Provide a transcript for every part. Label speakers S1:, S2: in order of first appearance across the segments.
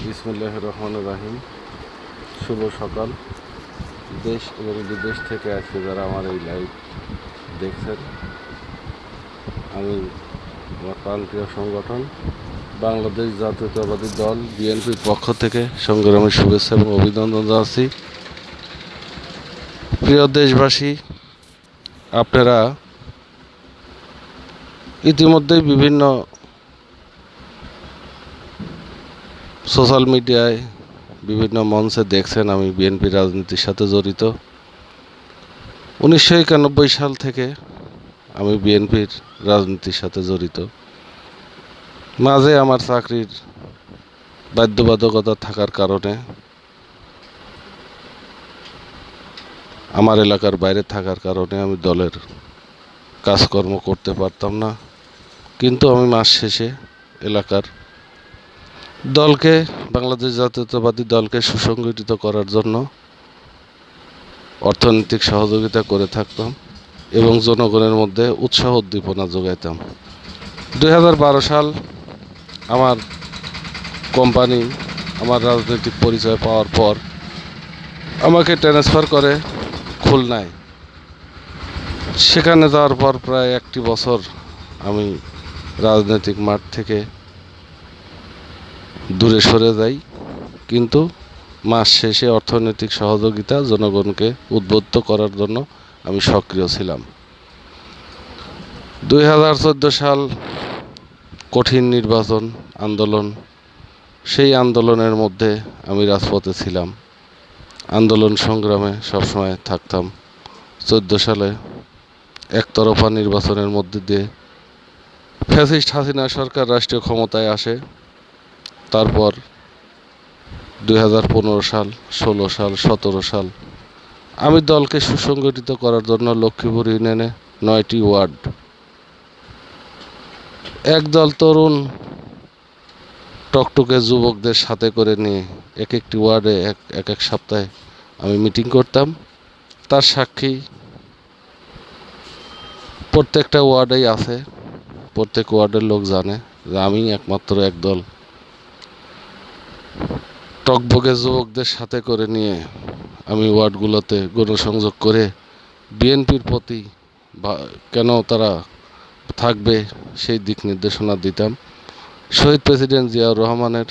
S1: বিসমিল্লাহির রহমানির রহিম। শুভ সকাল। দেশ এবং বিদেশ থেকে আজকে যারা আমার এই লাইভ দেখছেন, আমি আমার প্রাণপ্রিয় সংগঠন বাংলাদেশ জাতীয়তাবাদী দল বিএনপির পক্ষ থেকে সংগ্রামী শুভেচ্ছা এবং অভিনন্দন জানাচ্ছি। প্রিয় দেশবাসী, আপনারা ইতিমধ্যেই বিভিন্ন সোশ্যাল মিডিয়ায় বিভিন্ন মঞ্চে দেখছেন আমি বিএনপি রাজনীতির সাথে জড়িত। 1991 সাল থেকে আমি বিএনপির রাজনীতির সাথে জড়িত। মাঝে আমার চাকরির বাধ্যবাধকতা থাকার কারণে, আমার এলাকার বাইরে থাকার কারণে আমি দলের কাজকর্ম করতে পারতাম না। কিন্তু আমি মাস শেষে এলাকার দলকে, বাংলাদেশ জাতীয়তাবাদী দলকে সুসংগঠিত করার জন্য অর্থনৈতিক সহযোগিতা করে থাকতাম এবং জনগণের মধ্যে উৎসাহ উদ্দীপনা যোগাইতাম। 2012 সাল আমার কোম্পানি আমার রাজনৈতিক পরিচয় পাওয়ার পর আমাকে ট্রান্সফার করে খুলনায়। সেখানে যাওয়ার পর প্রায় 1 বছর আমি রাজনৈতিক মাঠ থেকে দূরে সরে যাই, কিন্তু মাস শেষে অর্থনৈতিক সহযোগিতা জনগণকে উদ্বুদ্ধ করার জন্য আমি সক্রিয় ছিলাম। 2014 সাল কঠিন নির্বাচন আন্দোলন, সেই আন্দোলনের মধ্যে আমি রাজপথে ছিলাম, আন্দোলন সংগ্রামে সবসময় থাকতাম। 14 সালে একতরফা নির্বাচনের মধ্যে দিয়ে ফ্যাসিস্ট হাসিনা সরকার রাষ্ট্রীয় ক্ষমতায় আসে। তারপর 2015 সাল, 16 সাল, 17 সাল আমি দলকে সুসংগঠিত করার জন্য লক্ষ্মীপুর ইউনিয়নে 9টি ওয়ার্ড, একদল তরুণ টকটকে যুবকদের সাথে করে নিয়ে একটি ওয়ার্ডে এক সপ্তাহে আমি মিটিং করতাম। তার সাক্ষী প্রত্যেকটা ওয়ার্ডেই আছে, প্রত্যেক ওয়ার্ডের লোক জানে যে আমি একমাত্র একদল টকবগে যুবকদের সাথে করে নিয়ে আমি ওয়ার্ডগুলোতে গণসংযোগ করে বিএনপির প্রতি কেন তারা থাকবে সেই দিক নির্দেশনা দিতাম। শহীদ প্রেসিডেন্ট জিয়াউর রহমানের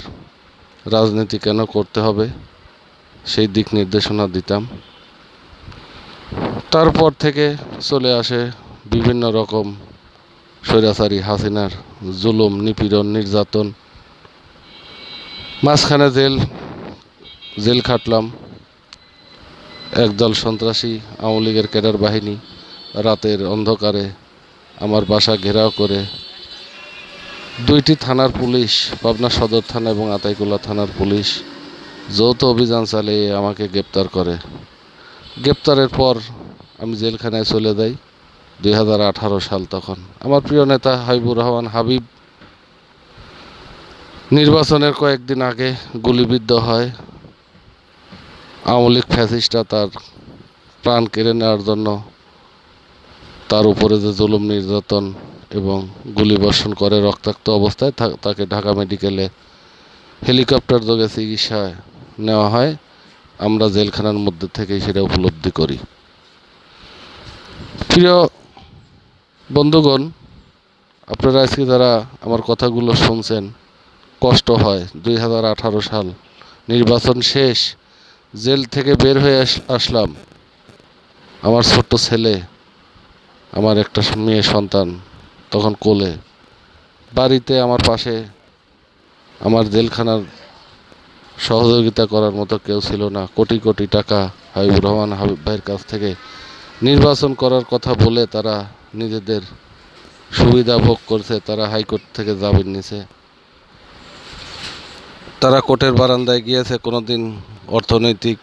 S1: রাজনীতি কেন করতে হবে সেই দিক নির্দেশনা দিতাম। তারপর থেকে চলে আসে বিভিন্ন রকম স্বৈরাচারী হাসিনার জুলুম, নিপীড়ন, নির্যাতন। মাঝখানে জেল খাটলাম। একদল সন্ত্রাসী আওয়ামী লীগের ক্যাডার বাহিনী রাতের অন্ধকারে আমার বাসা ঘেরাও করে 2টি থানার পুলিশ, পাবনা সদর থানা এবং আতাইকুলা থানার পুলিশ যৌথ অভিযান চালিয়ে আমাকে গ্রেপ্তার করে। গ্রেপ্তারের পর আমি জেলখানায় চলে যাই 2018 সাল। তখন আমার প্রিয় নেতা হাবিবুর রহমান হাবিব নির্বাচনের কয়েকদিন আগে গুলিবিদ্ধ হয়। আওয়ামী লীগ ফ্যাসিস্টরা তার প্রাণ কেড়ে নেওয়ার জন্য তার উপরে যে জুলুম নির্যাতন এবং গুলিবর্ষণ করে রক্তাক্ত অবস্থায় তাকে ঢাকা মেডিকেলে হেলিকপ্টার যোগে চিকিৎসায় নেওয়া হয়। আমরা জেলখানার মধ্যে থেকেই সেটা উপলব্ধি করি। প্রিয় বন্ধুগণ, আপনারা আজকে যারা আমার কথাগুলো শুনছেন, কষ্ট হয়। 2018 সাল নির্বাচন শেষ, জেল থেকে বের হয়ে আসলাম। আমার ছোট্ট ছেলে, আমার একটা মেয়ে সন্তান তখন কোলে, বাড়িতে আমার পাশে আমার জেলখানার সহযোগিতা করার মতো কেউ ছিল না। কোটি কোটি টাকা হাবিবুর রহমান হাবিব ভাইয়ের কাছ থেকে নির্বাচন করার কথা বলে তারা নিজেদের সুবিধা ভোগ করছে। তারা হাইকোর্ট থেকে জামিন নিছে, তারা কোর্টের বারান্দায় গিয়েছে। কোনোদিন অর্থনৈতিক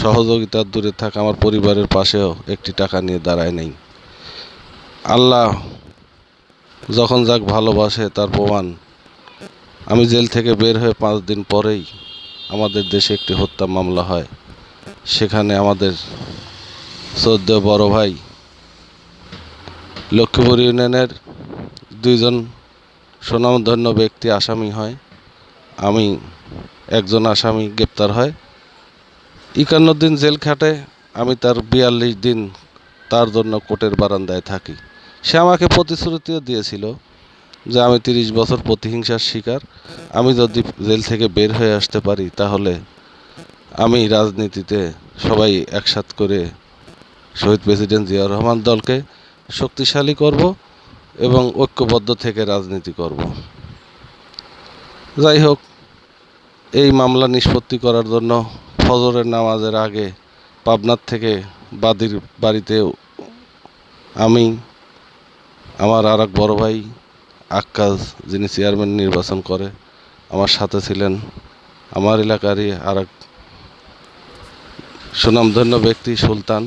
S1: সহযোগিতার দূরে থাকা আমার পরিবারের পাশেও একটি টাকা নিয়ে দাঁড়ায় নেই। আল্লাহ যখন যাক ভালোবাসে তার প্রমাণ। আমি জেল থেকে বের হয়ে 5 দিন পরেই আমাদের দেশে একটি হত্যা মামলা হয়। সেখানে আমাদের 14 বড় ভাই লক্ষ্মীপুর ইউনিয়নের 2 জন সুনামধন্য ব্যক্তি আসামি হয়। আমি একজন আসামি গ্রেপ্তার হয়। 51 দিন জেল খাটে। আমি তার 42 দিন তার জন্য কোর্টের বারান্দায় থাকি। সে আমাকে প্রতিশ্রুতিও দিয়েছিল যে আমি 30 বছর প্রতিহিংসার শিকার, আমি যদি জেল থেকে বের হয়ে আসতে পারি তাহলে আমি রাজনীতিতে সবাই একসাথ করে শহীদ প্রেসিডেন্ট জিয়াউর রহমান দলকে শক্তিশালী করব এবং ঐক্যবদ্ধ থেকে রাজনীতি করব। যাই হোক, এই মামলা নিষ্পত্তি করার জন্য ফজরের নামাজের আগে পাবনার থেকে বাদীর বাড়িতে আমি, আমার আর এক বড় ভাই আক্কাজ, যিনি চেয়ারম্যান নির্বাচন করে, আমার সাথে ছিলেন আমার এলাকারই আর এক সুনামধন্য ব্যক্তি সুলতান।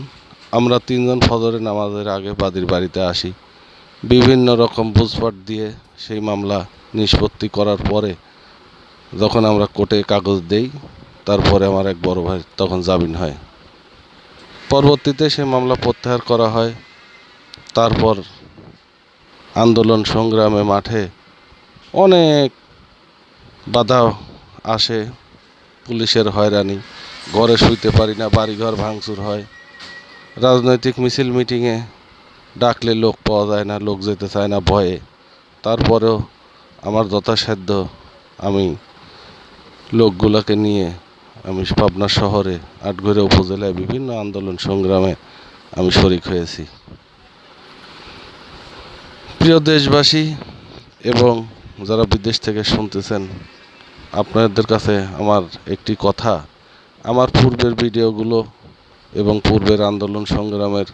S1: আমরা তিনজন ফজরের নামাজের আগে বাদীর বাড়িতে আসি। বিভিন্ন রকম বুঝপাট দিয়ে সেই মামলা নিষ্পত্তি করার পরে যখন আমরা কোর্টে কাগজ দেই, তারপরে আমার এক বড় ভাই তখন জামিন হয়। পরবর্তীতে সেই মামলা প্রত্যাহার করা হয়। তারপর আন্দোলন সংগ্রামে মাঠে অনেক বাধা আসে, পুলিশের হয়রানি, ঘরে শুইতে পারি না, বাড়িঘর ভাঙচুর হয়। রাজনৈতিক মিছিল মিটিংয়ে ডাকলে লোক পাওয়া যায় না, লোক যেতে চায় না ভয়ে। তারপরেও আমার যথাসাধ্য আমি লোকগুলোকে নিয়ে আমি পাবনা শহরে, আটঘরিয়া উপজেলায় বিভিন্ন আন্দোলন সংগ্রামে আমি শরিক হয়েছি। প্রিয় দেশবাসী এবং যারা বিদেশ থেকে শুনতেছেন, আপনাদের কাছে আমার একটি কথা, আমার পূর্বের ভিডিওগুলো এবং পূর্বের আন্দোলন সংগ্রামের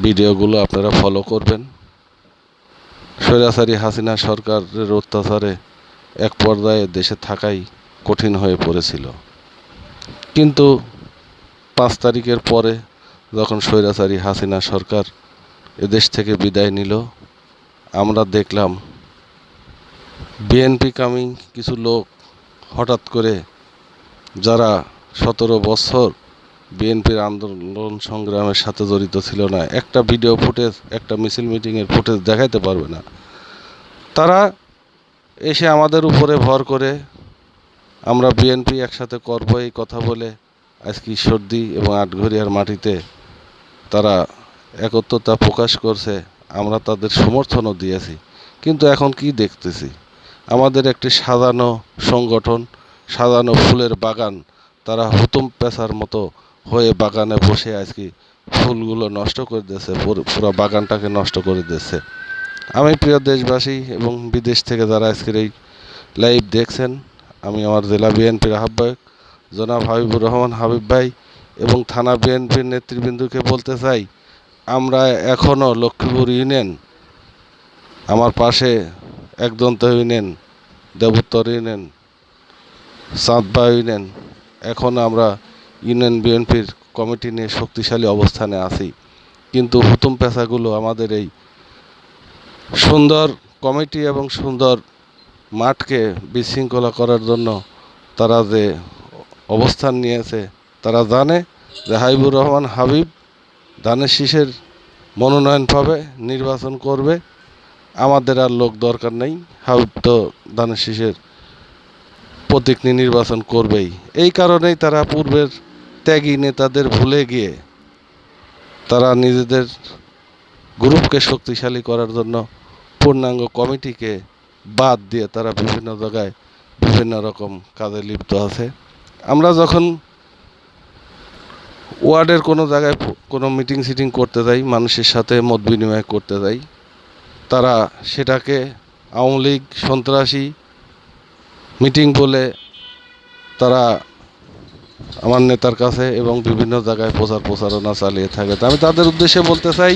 S1: ভিডিওগুলো আপনারা ফলো করবেন। স্বৈরাচারী হাসিনা সরকারের অত্যাচারে এক পর্যায়ে দেশে থাকাই কঠিন হয়ে পড়েছিল, কিন্তু 5 তারিখের পরে যখন স্বৈরাচারী হাসিনা সরকার এদেশ থেকে বিদায় নিল, আমরা দেখলাম বিএনপি কামিং কিছু লোক হঠাৎ করে, যারা 17 বছর বিএনপির আন্দোলন সংগ্রামের সাথে জড়িত ছিল না, একটা ভিডিও ফুটেজ, একটা মিছিল মিটিংয়ের ফুটেজ দেখাইতে পারবে না, তারা এসে আমাদের উপরে ভর করে আমরা বিএনপি একসাথে করব এই কথা বলে আজকে ঈশ্বরদী এবং আটঘরিয়ার মাটিতে তারা একত্রতা প্রকাশ করছে। আমরা তাদের সমর্থনও দিয়েছি, কিন্তু এখন কি দেখতেছি, আমাদের একটি সাজানো সংগঠন, সাজানো ফুলের বাগান, তারা হুতুম পেঁচার মতো হয়ে বাগানে বসে আজকে ফুলগুলো নষ্ট করে দিয়েছে, পুরো বাগানটাকে নষ্ট করে দিয়েছে। আমি প্রিয় দেশবাসী এবং বিদেশ থেকে যারা আজকের এই লাইভ দেখছেন, আমি আমার জেলা বিএনপির আহ্বায়ক জনাব হাবিবুর রহমান হাবিব ভাই এবং থানা বিএনপির নেতৃবৃন্দকে বলতে চাই, আমরা এখনও লক্ষ্মীপুর ইউনিয়ন, আমার পাশে একদন্ত ইউনিয়ন, দেবোত্তর ইউনিয়ন, চাঁদবা ইউনিয়ন, এখন আমরা ইউনিয়ন বিএনপির কমিটি নিয়ে শক্তিশালী অবস্থানে আছি। কিন্তু হুতুম পেঁচাগুলো আমাদের এই সুন্দর কমিটি এবং সুন্দর মাঠকে বিশৃঙ্খলা করার জন্য তারা যে অবস্থান নিয়েছে, তারা জানে যে হাবিবুর রহমান হাবিব ধানের শীষের মনোনয়ন পাবে, নির্বাচন করবে, আমাদের আর লোক দরকার নেই, হাবিব তো ধানের শীষের প্রতীক নিয়ে নির্বাচন করবেই। এই কারণেই তারা পূর্বের ত্যাগী নেতাদের ভুলে গিয়ে তারা নিজেদের গ্রুপকে শক্তিশালী করার জন্য পূর্ণাঙ্গ কমিটিকে বাদ দিয়ে তারা বিভিন্ন জায়গায় বিভিন্ন রকম কাজে লিপ্ত আছে। আমরা যখন ওয়ার্ডের কোনো জায়গায় কোনো মিটিং সিটিং করতে যাই, মানুষের সাথে মত বিনিময় করতে যাই, তারা সেটাকে আওয়ামী লীগ সন্ত্রাসী মিটিং বলে তারা আমার নেতার কাছে এবং বিভিন্ন জায়গায় প্রচারণা চালিয়ে থাকে। আমি তাদের উদ্দেশ্যে বলতে চাই,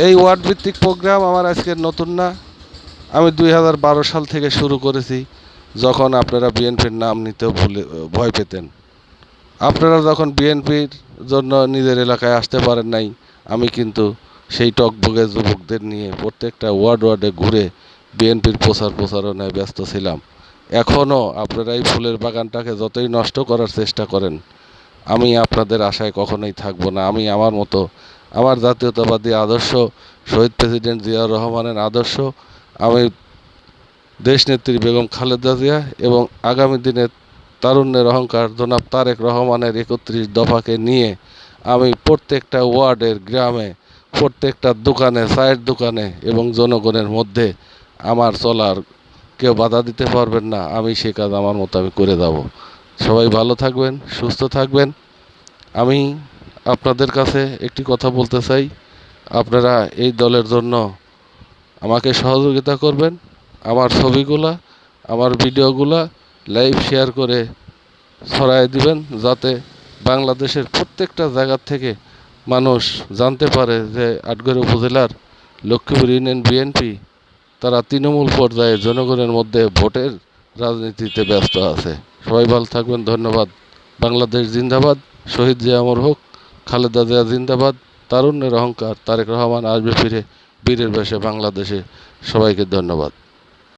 S1: এই ওয়ার্ড ভিত্তিক প্রোগ্রাম আমার আজকের নতুন না, আমি 2012 সাল থেকে শুরু করেছি, যখন আপনারা বিএনপির নাম নিতেও ভয় পেতেন। আপনারা যখন বিএনপির জন্য নিজের এলাকায় আসতে পারেন নাই, আমি কিন্তু সেই টকবগে যুবকদের নিয়ে প্রত্যেকটা ওয়ার্ডে ঘুরে বিএনপির প্রচারণায় ব্যস্ত ছিলাম। এখনও আপনারা এই ফুলের বাগানটাকে যতই নষ্ট করার চেষ্টা করেন, আমি আপনাদের আশায় কখনোই থাকবো না। আমি আমার মতো, আমার জাতীয়তাবাদী আদর্শ, শহীদ প্রেসিডেন্ট জিয়াউর রহমানের আদর্শ, আমি দেশনেত্রী বেগম খালেদা জিয়া এবং আগামী দিনে তারুণ্যের অহংকার জনাব তারেক রহমানের ৩১ দফাকে নিয়ে আমি প্রত্যেকটা ওয়ার্ডের গ্রামে, প্রত্যেকটা দোকানে, চায়ের দোকানে এবং জনগণের মধ্যে আমার চলার কেউ বাধা দিতে পারবেন না। আমি সে কাজ আমার মতো আমি করে যাব। সবাই ভালো থাকবেন, সুস্থ থাকবেন। আমি আপনাদের কাছে একটি কথা বলতে চাই, আপনারা এই দলের জন্য আমাকে সহযোগিতা করবেন। আমার ছবিগুলা, আমার ভিডিওগুলা লাইভ শেয়ার করে ছড়াই দিবেন, যাতে বাংলাদেশের প্রত্যেকটা জায়গা থেকে মানুষ জানতে পারে যে আটঘর উপজেলার লক্ষ্মীপুর ইউনিয়ন বিএনপি তারা তৃণমূল পর্যায়ে জনগণের মধ্যে ভোটের রাজনীতিতে ব্যস্ত আছে। সবাই ভালো থাকবেন, ধন্যবাদ। বাংলাদেশ জিন্দাবাদ, শহীদ জিয়া অমর হোক, খালেদা জিয়া জিন্দাবাদ, তারুণ্যের অহংকার তারেক রহমান আসবে ফিরে, বীরের বেশে বাংলাদেশে। সবাইকে ধন্যবাদ।